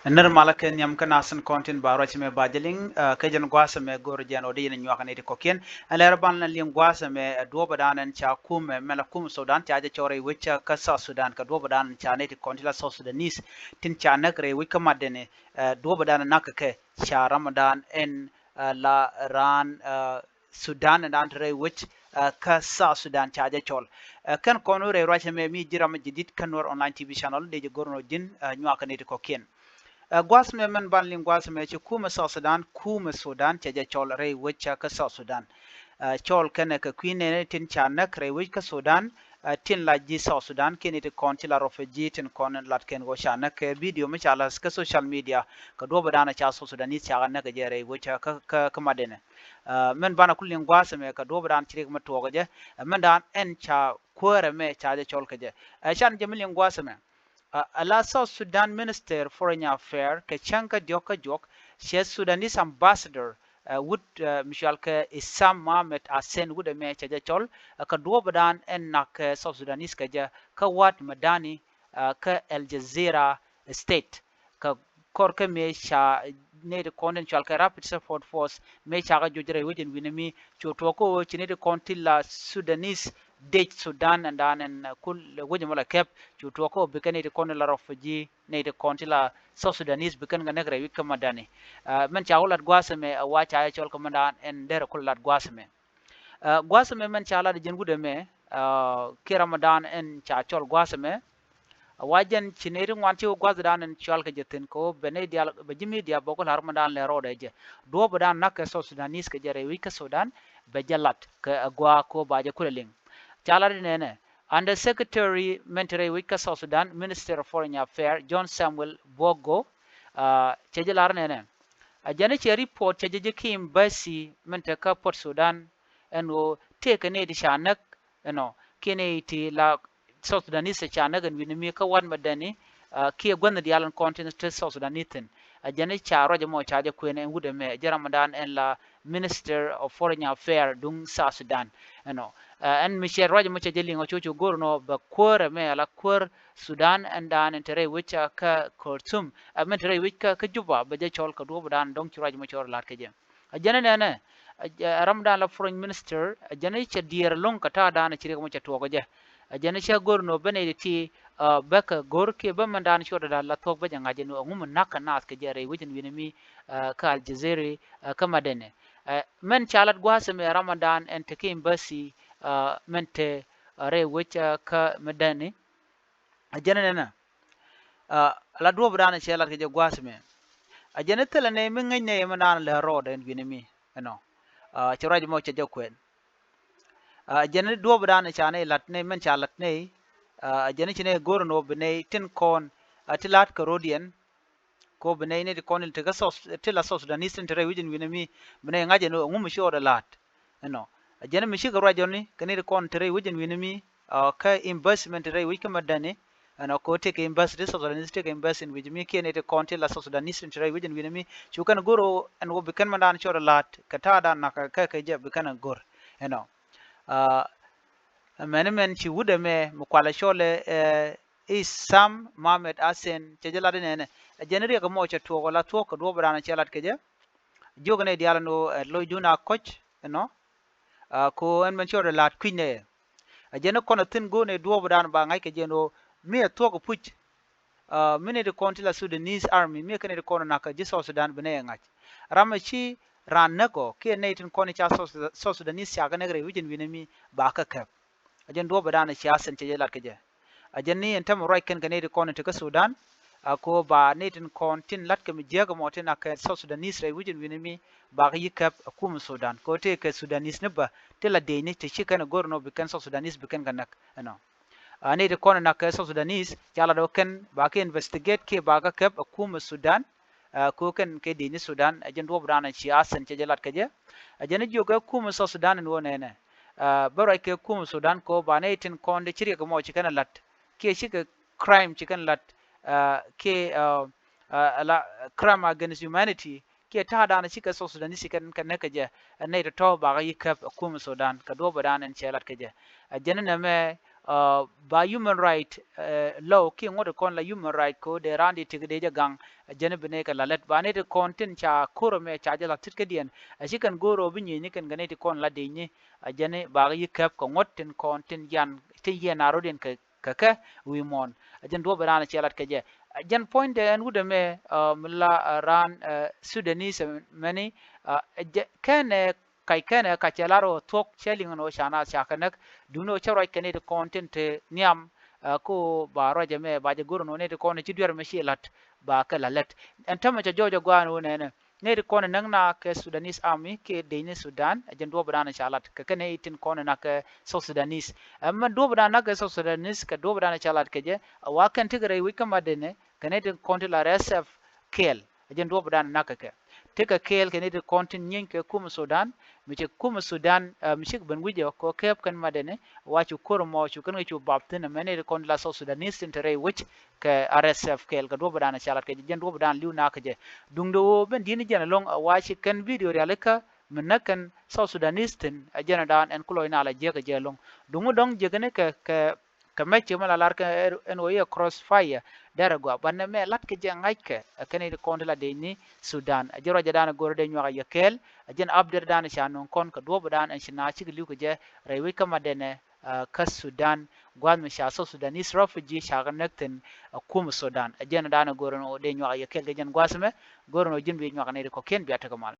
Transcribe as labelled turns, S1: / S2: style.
S1: ner malaken yam kana san content baro chime bajeling ke jen gwasa me gor jen odi ne nywaka ne kokien aler ban na lien gwasa me do badanan cha kume mela kum sudan cha je chore wicha ka sa sudan ka do badan cha ne kontila so sudanis tin cha nakre wika madene do badanan nakake cha ramadan en la ran sudan and andre which ka sa sudan cha je chol kan kono re racha me mi jira ma jidit kanor online tv channel de je gorno jin nywaka ne kokien gwasme men ban lin gwasme ci kuma South Sudan kuma Sudan ce je chol re wicha ka South Sudan chol kene ka kwine ne tin chana kre wich ka Sudan tin la ji South Sudan kene te kon ci la refugee tin kon lat ken go chana ke video mi chala ka social media ka do badana cha South Sudan ni cha na ka je re wicha ka madene men bana kullin gwasme ka do badan ci ma to je men dan en cha kwere me cha je chol ka je chan je milin gwasme ala South Sudan Minister Foreign Affairs Kechanka Dioka Jok, she Sudanese ambassador would Michel ke Isam Mohamed Asen would me chaja chol ka duobadan en nak South Sudanese kaja ka wat madani ka Al Jazeera state ka korka me sha ne de konen chal ka rapid support force me chaga jojere within winami chotoko chine de kontilla Sudanese dej Sudan and dan en kul wajimala kep chutoko bikani de kon la refugee ne de kontila South Sudanese bikan ga negre wik madani men chawlat gwasame wa cha chol komandan en der kullat gwasame gwasame men chala de jengude me ki ramadan en cha chol gwasame wajen chineri ngwanti gwazdan en chal ke jetin ko bene dial bejimi dia bokol harmadan le rode je do bodan nak South Sudanese ke jere wik Sudan be jalat ke agwa ko baje kuleling chala de nene Under Secretary Mentere Wika South Sudan, Minister of Foreign Affairs, John Samuel Bogo, Chejalar Nene. A Janichi report Chejiki Embassy Menteka Port Sudan and will take an edishanak, Kene la South Sudanese Chanak and Winamika one Madani, Kia Gwen the island continent to South Sudanithan. A Janicha Rajamo Chaja Queen and Woodame, Jeramadan and la Minister of Foreign Affairs, Dung South Sudan. And Michelle Roger mucha dealing ochocho gorno ba kwar me ala kwar Sudan and dan entere which ka Khartoum mentere which ka Juba ba je chol ka do dan dong churaj mucha lat ke je a jana ne ramdan la foreign minister a jana cha dier long ka ta dan chire mucha to je a jana cha gorno bene ti ba ka gor ke ba man dan chor da la to ba janga je no ngum naka nas ke je re wajin winami ka Al Jazeera ka madene men chalat gwase me ramadan en take embassy mente re wicha ka medani ajana na la do bdana chela ke gwasme ajana tele ne min ngene manan le road en binimi chiraji mo che jokwen ajana do bdana chane latne men chalatne ajana chine gorno bne tin kon atilat ka rodian ko bne ne kon te ga sos tila sos da nisin tere wijin binimi bne ngaje no ngum shi oda lat ajana mi shiga rajoni kani kon tere wujin winimi ka investment tere wi kama dane ko te ke invest so da niste ke invest in wijimi ke ne te konti la so da niste tere wujin winimi chukan goro an wo bikan mandan chora lat kata da na ka je bikan gor men chi wude me mukwala shole Isam Mohamed Asen chejala de ne ajana ri ka mo cha to wala to ko do bana chelat ke je jogane diala no loiduna coach ko en men chore lat kwine a jeno kono tin go ne duobo dan ba ngai ke jeno me to ko puch mine de kontila Sudanese army me kene de kono naka ji South Sudan bene ngach ramachi ran nako ke ne tin kono cha South Sudanese ya gane gre wijin winemi ba ka kap a jen duobo dan cha sen che lat ke je a jen ni en tam right ken kene de kono te ka Sudan ko ba netin kon tin lat ke mi jego motin aka South Sudanese re wijin winimi ba yi kap kum Sudan ko te ke Sudanese ne ba te la de ni te shikana gorno bikan South Sudanese bikan ganak ne de kon na ke South Sudanese jala do ken ba ke investigate ke ba ka kap kum Sudan ko ken ke de ni Sudan ajen do brana chi asan che jalat ke je ajen jo ka kum South Sudan no ne baro ke kum Sudan ko ba ne tin kon de chiri ko mo chikana lat ke shika crime chikan lat ke la crime against humanity ke ta da na shika South Sudanese kan kan ka je ne to ba ga yikap kum Sudan ka do ba dan en chelat ke je ajen na me ba human right law ki ngode kon la human right ko de randi tigde je gang jene bene ka lalet ba ne de content cha kuro me cha jala tit kedien asikan goro binyi ni kan gane ti kon la de ni jene ba yi kap ko ngotten content yan te ye naro den ka wi mon jen do bana chelat ke je jen point de en wude me la ran Sudanese many kan kai kene ka chelaro tok cheling no shana chakanak duno charo kene de content niam ko baro jame ba je gurno ne de kono ci dur meshilat ba kala let en tama cha jojo gwano ne de kono nangna ke Sudanese army ke de ne Sudan jen do bana chalat ke kene itin kono na ke South Sudanese amma do bana ke South Sudanese ke do bana chalat ke je wa kan tigre wi kama de ne kene de konti la resef kel jen do bana na ke teka kel kene de konti nyen ke kum Sudan miche kuma Sudan miche ban wije ko kep kan madene wachu kurmo chu kan chu baptin mene de kon la so Sudanese intere which ke RSF kel ga do badana chalat ke jen do badan liu na ke dung do ben dini jana long wachi kan video realika menakan so Sudanese tin jana dan en kulo ina la je ke je long dungu dong je ke meche mala lar ke en oye crossfire dara go banne me lat ke je ngai ke kene de kon la de ni Sudan jero jadana gorde nywa ya kel jen abder dan shanon kon ka do dan an shina ci liu ke je rewi kama dene ka Sudan gwan mi sha so Sudanese refugee shagan nakten kum Sudan jen dan goron o de nywa ya kel jen gwasme goron o jin bi nywa ne ko ken biata kamal